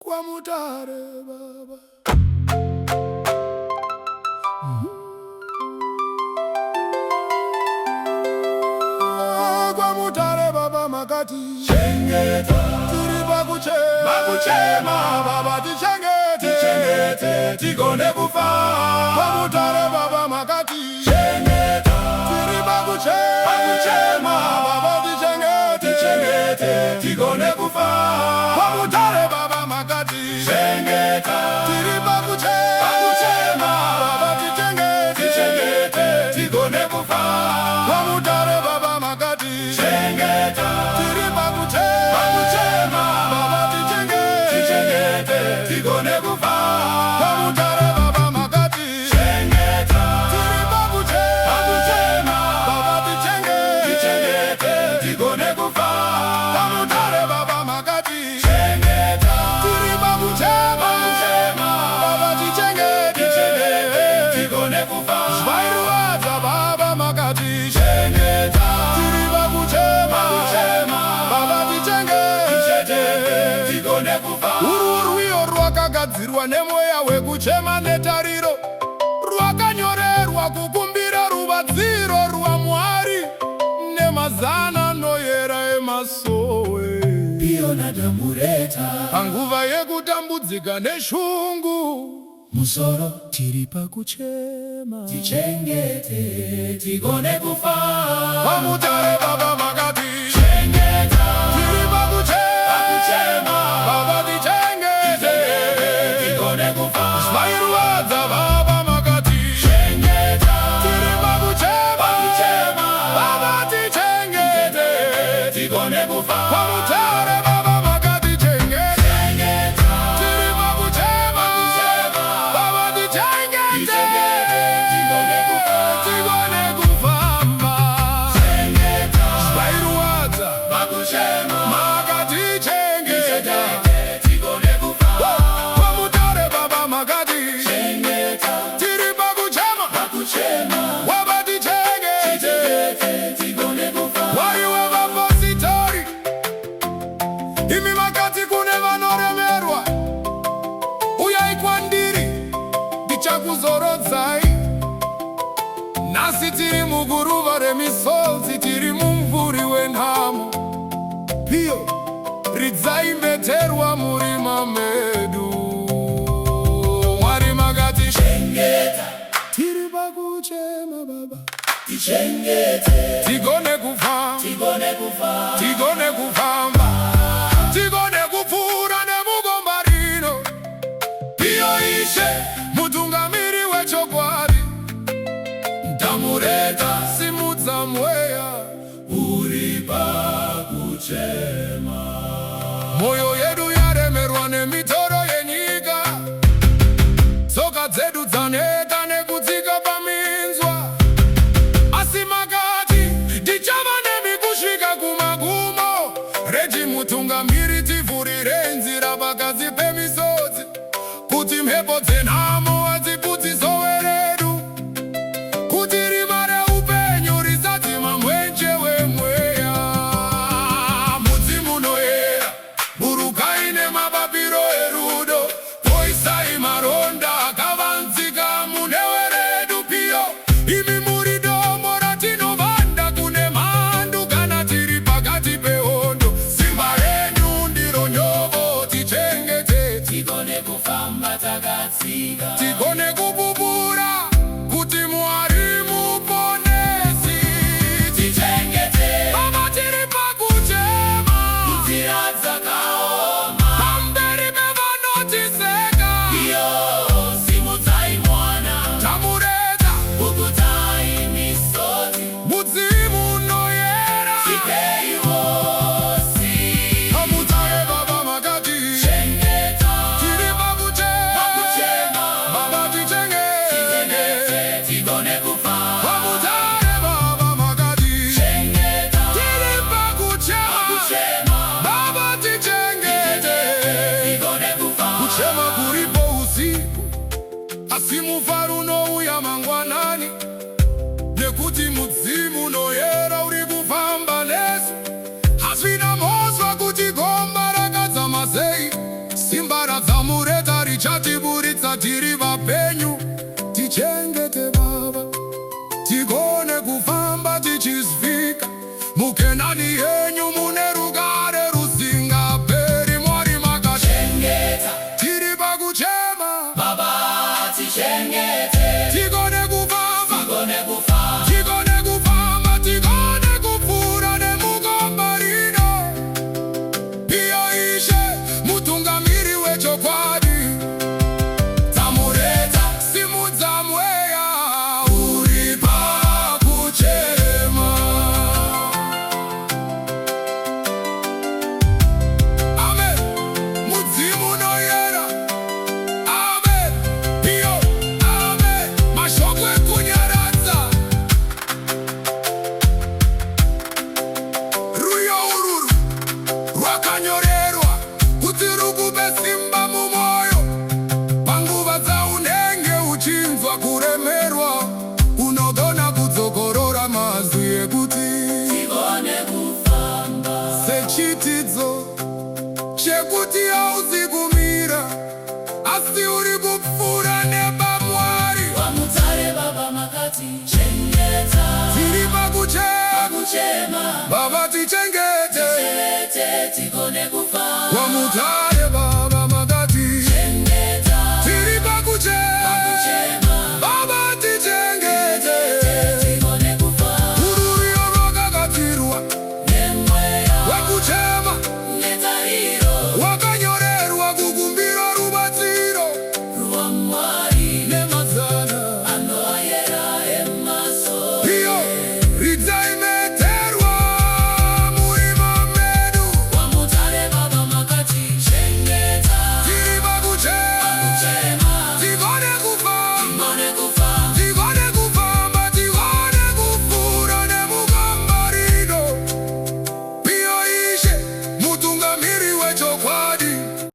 kwa Mutare Baba. Kwa Mutare Baba makati chengeta tiri bakuchema Baba tichengete tigone kufa. Kwa Mutare Baba makati chengeta tiri bakuchema Baba tichengete tigone kufa. Kwa Mutare Baba makati chengeta tiri bakuchema Baba tichengete tigone kufa. Kwa Mutare Baba makati chengeta tiri bakuchema Baba tichengete tigone kufa. Kwa Mutare Baba makati chengeta tiri bakuchema Baba tichengete tigone kufa. Kwa Mutare Baba makati chengeta tiri bakuchema Baba tichengete tigone kufa. Shvairuaza Baba makati chengeta tiri bakuchema Baba tichengete tigone kufa. Ururwiyo rwakagadzirwa nemweya wekuchema netariro, rwakanyorerwa kukumbira rubatsiro rwa Mwari nemazana noyera emasowe. Piyona damureta panguva yekutambudzika neshungu, musoro tiri pakuchema tichengete tigone kufa. Kwa Mutare Baba makati chengeta tiri pakuchema Baba tichengete tigone kufa. Shvairuaza Baba makati chengeta tiri pakuchema Baba tichengete tigone kufa. Kwa Mutare Baba makati chengeta tiri pakuchema Baba tichengete tigone kufa. Shvairuaza makati chengeta tigone kufa. Kwa Mutare Baba makati chengeta tiri pakuchema Baba tichengete tigone kufa. Waiwe vapositori imi makati kune vanoremerwa, uyai kwandiri ndichakuzorodzai. Nasi tiri muguruva remisodzi, tiri mumvuri wenhamo. Piyo ridzai mbeterwa murima medu. Mwari makati chengeta tiri pakuchema Baba tichengete tigone kufa, tigone kufamba, tigone kupfura nemugomba rino. Piyo Ishe mutungamiri wechokwadi, ndamureta simudza mweya uri pakuchema. Moyo yedu yaremerwa nemitoro yenyika, tsoka dzedu dzaneta nekudzika paminzwa. Asi makati tichava nemi kusvika kumagumo. Regi mutungamiri tivhurire nzira pakati pemisodzi, kuti mhepo dzenhamo hadziputsi sowe redu, kuti rima reupenyu risadzima mwenje wemweya. Mudzimu noyera burukai nemabapiro erudo, poisai maronda akavanzika munewe redu. Piyo imi muri domo ratinovanda kune mhandu, kana tiri pakati pehondo. Simba renyu ndiro nyovo, tichengete tigone kufamba takatsika, tigone kupupura kuti Mwari muponesi. Tichengete Baba tiri pakuchema nzira dzakaoma, pamberi pevanotiseka. Iyo simudzai mwana tamureta, pukutai misodzi, mudzimu noyera sikei vosi. Kwa Mutare Baba makati chengeta tiri pakuchema Baba tichengete kwa muta